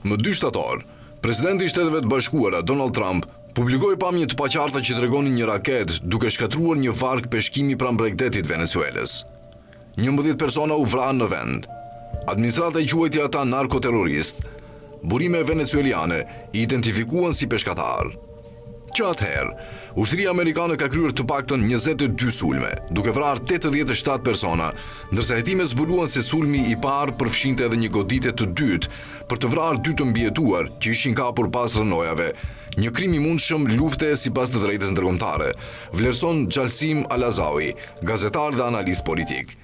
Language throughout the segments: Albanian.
Më 2 shtator, presidenti i Shteteve të Bashkuara Donald Trump publikoi pamje të paqarta që tregonin një raket duke shkatruar një varg peshkimi pranë Bregdetit Venezuelës. 11 persona u vranë në vend. Administrata i quajti ata narkoterrorist. Burime venezueliane i identifikuan si peshkatar. Që atëherë, ushtria amerikane ka kryer të paktën 22 sulme, duke vrarë 87 persona, ndërsa hetimet zbuluan se sulmi i parë përfshinte edhe një goditje të dytë për të vrarë 2 të mbijetuar që ishin kapur pas rënojave. Një krim i mundshëm lufte sipas të drejtës ndërkombëtare, vlerëson Xhalsim Alazawi, gazetar dhe analist politik.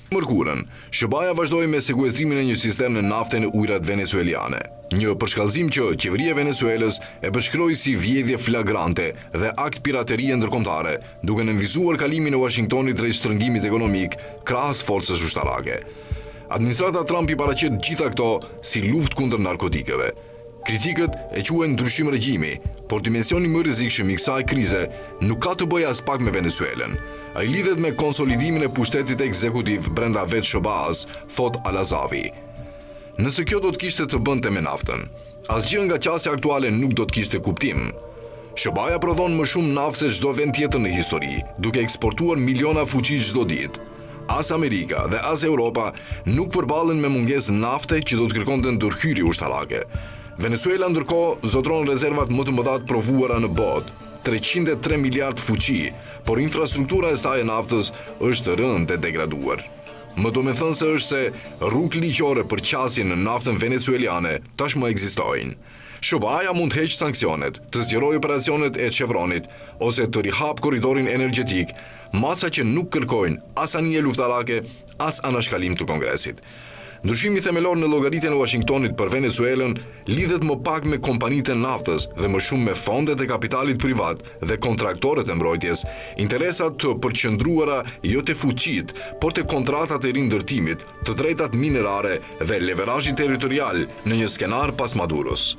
Mërkurën, SBA vazhdoi me sekuestrimin e një cisterne nafte në ujërat venezueliane. Një përshkallëzim që qeveria e Venezuelës e përshkroi si vjedhje flagrante dhe akt piraterie ndërkombëtare, duke nënvizuar kalimin e Washingtonit drejt shtrëngimit ekonomik krahas forcës ushtarake. Administrata Trump i paraqet gjitha këto si luftë kundër narkotikëve. Kritikët e quajnë ndryshim regjimi, por dimensioni më rrezikshëm i kësaj krize nuk ka të bëjë as pak me Venezuelën. Ai lidhet me konsolidimin e pushtetit ekzekutiv brenda vetë SBA-s, thot Alazawi. Nëse kjo do të kishte të bënte me naftën, asgjë nga qasja aktuale nuk do të kishte kuptim. SBA prodhon më shumë naftë se çdo vend tjetër në histori, duke eksportuar miliona fuqi çdo ditë. As Amerika dhe as Europa nuk përballen me mungesë nafte që do të kërkonte ndërhyrje ushtarake. Venezuela ndërkohë zotron rezervat më të mëdha të provuara në botë, 303 miliard fuqi, por infrastruktura e saj e naftës është rënd e degraduar. Më do me thënë se është se rrugë ligjore për qasjen në naftën venezueliane tashmë ekzistojnë. SBA mund të heqë sanksionet, të zgjerojë operacionet e Chevronit ose të rihap korridorin energjetik, masa që nuk kërkojnë as anije luftarake, as anashkalim të Kongresit. Ndryshimi themelor në llogaritjen e Washingtonit për Venezuelën lidhet më pak me kompanitë e naftës dhe më shumë me fondet e kapitalit privat dhe kontraktorët e mbrojtjes, interesat të përqendruara jo te fuqit, por te kontratat e rindërtimit, të drejtat minerare dhe leverazhi territorial në një skenar pas Maduros.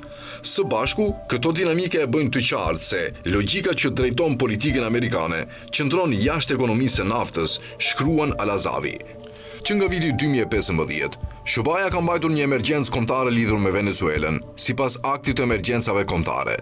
Së bashku, këto dinamike e bëjnë të qartë se logjika që drejton politikën amerikane qëndron jashtë ekonomisë së naftës, shkruan Alazawi. Që nga viti 2015, SBA ka mbajtur një emergjencë kombëtare lidhur me Venezuelën, sipas aktit të emergjencave kombëtare.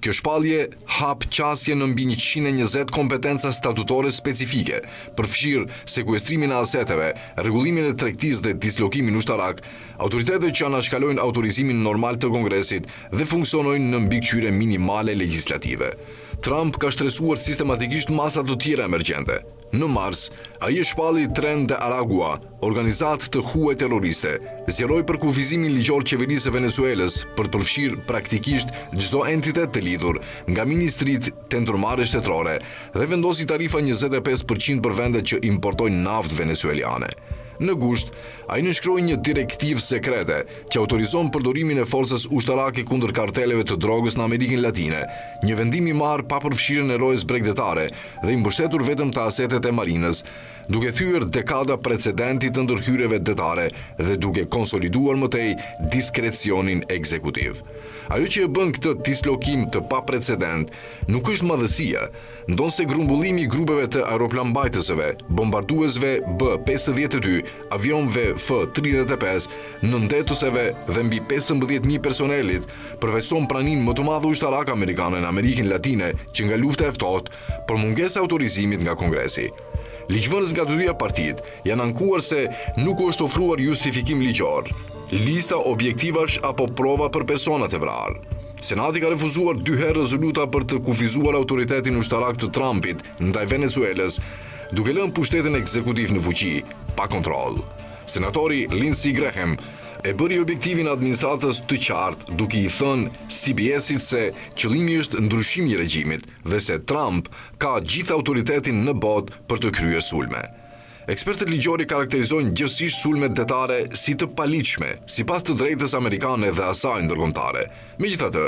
Kjo shpallje hap qasje në mbi 120 kompetenca statutore specifike, përfshirë sekuestrimin e aseteve, rregullimin e tregtisë dhe dislokimin ushtarak, autoritetet që anashkalojnë autorizimin normal të Kongresit dhe funksionojnë në mbikëqyrje minimale legjislative. Trump ka shtresuar sistematikisht masa të tjera emergjente. Në mars, ai e shpalli Tren de Aragua, organizatë të huaj terroriste, zgjeroi për kufizimin ligjor qeverisë së Venezuelës për të përfshirë praktikisht çdo entitet të lidhur, nga ministrit te ndërmarrje shtetërore, dhe vendosi tarifa 25% për vendet që importojnë naftë venezueliane. Në gusht, ai nënshkroi një direktivë sekrete që autorizon përdorimin e forcës ushtarake kundër karteleve të drogës në Amerikën Latine, një vendim i marrë pa përfshirjen e rojës bregdetare dhe i mbështetur vetëm të asetet e marinës, duke thyer dekada precedenti të ndërhyrjeve detare dhe duke konsoliduar më tej diskrecionin ekzekutiv. Ajo që e bën këtë dislokim të paprecedent nuk është madhësia, ndonse grumbullimi i grupeve të aeroplanmbajtësve, bombarduesve B-52, avionëve F-35, nëndetuseve dhe mbi 15.000 personelit, përveçson praninë më të madhe ushtarake amerikane në Amerikën Latine që nga lufta e ftohtë për mungesë autorizimit nga Kongresi. Ligjvënës nga të dyja partitë janë ankuar se nuk është ofruar justifikim ligjor, lista objektivash apo prova për personat e vrarë. Senati ka refuzuar 2 herë rezoluta për të kufizuar autoritetin ushtarak të Trumpit ndaj Venezuelës, duke lënë pushtetin ekzekutiv në fuqi, pa kontroll. Senatori Lindsey Graham e bëri objektivin administratës të qartë, duke i thënë CBS-it se qëllimi është ndryshimi i regjimit dhe se Trump ka gjithë autoritetin në botë për të kryer sulme. Ekspertët ligjori karakterizojnë gjithsesi sulmet detare si të paligjshme, sipas të drejtës amerikane dhe asaj ndërkombëtare. Megjithatë,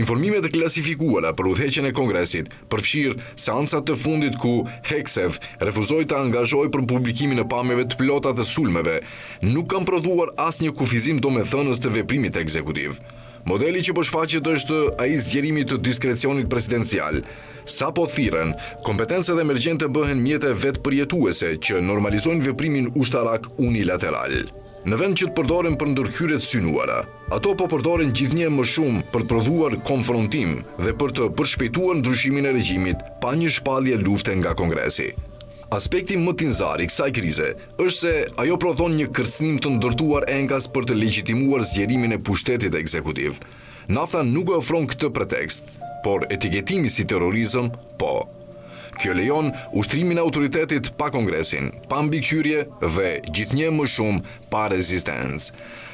informimet e klasifikuara për udhëheqjen e Kongresit përfshirë seancat të fundit ku Hegseth refuzoi të angazhojë për publikimin e pamjeve të plota të sulmeve, nuk kanë prodhuar asnjë kufizim domethënës të veprimit ekzekutiv. Modeli që po shfaqet është ai zgjerimi të diskrecionit presidencial. Sa po thirren, kompetencat emergjente bëhen mjete vetë përjetuese që normalizojnë veprimin ushtarak unilateral. Në vend që të përdoren për ndërhyrjet synuara, ato po përdoren gjithnjë më shumë për të prodhuar konfrontim dhe për të përshpejtuar ndryshimin e regjimit pa një shpallje lufte nga Kongresi. Aspekti më tinzar i kësaj krize është se ajo prodhon një kërcënim të ndërtuar enkas për të legjitimuar zgjerimin e pushtetit ekzekutiv. Nafta nuk e ofron këtë pretekst, por etiketimi si terrorizëm, po. Kjo lejon ushtrimin e autoritetit pa Kongresin, pa mbikëqyrje dhe gjithnjë më shumë pa rezistencë.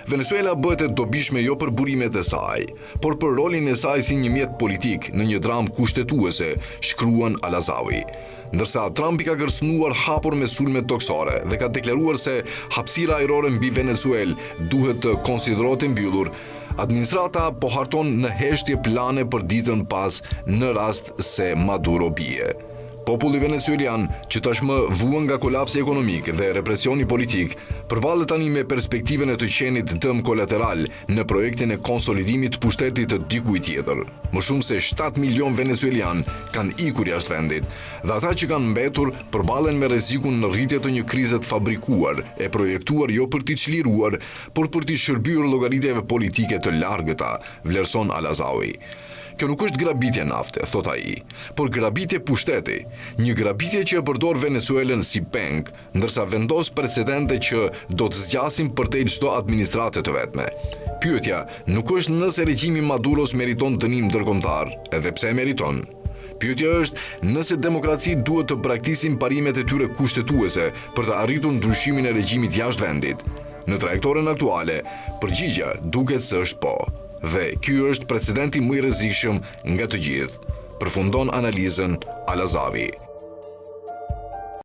Venezuela bëhet e dobishme jo për burimet e saj, por për rolin e saj si një mjet politik në një dramë kushtetuese, shkruan Al-Azawi. Ndërsa Trump i ka kërcënuar hapur me sulme toksore dhe ka deklaruar se hapësira ajrore mbi Venezuelë duhet të konsiderohet e mbyllur, administrata po harton në heshtje plane për ditën pas në rast se Maduro bie. Populli venezuelian, që tashmë vuan nga kolapsi ekonomik dhe represioni politik, përballet tani me perspektiven e të qenit dëm kolateral në projektin e konsolidimit të pushtetit të dikujt tjetër. Më shumë se 7 milion venezuelian kanë ikur jashtë vendit, dhe ata që kanë mbetur përballen me rrezikun në rritje të një krize të fabrikuar, e projektuar jo për t'i çliruar, por për t'i shërbyer llogaritjeve politike të largëta, vlerëson Al-Azawi. Kjo nuk është grabitje nafte, thot ai, por grabitje pushteti, një grabitje që e përdor Venezuelën si peng, ndërsa vendos precedente që do të zgjasin përtej çdo administrate të vetme. Pyetja nuk është nëse regjimi Maduros meriton dënim ndërkombëtar, edhe pse meriton. Pyetja është nëse demokraci duhet të braktisin parimet e tyre kushtetuese për të arritur ndryshimin e regjimit jashtë vendit. Në trajektoren aktuale, përgjigja duket se është po. Dhe ky është precedenti më i rrezikshëm nga të gjithë, përfundon analizën Al-Azawi.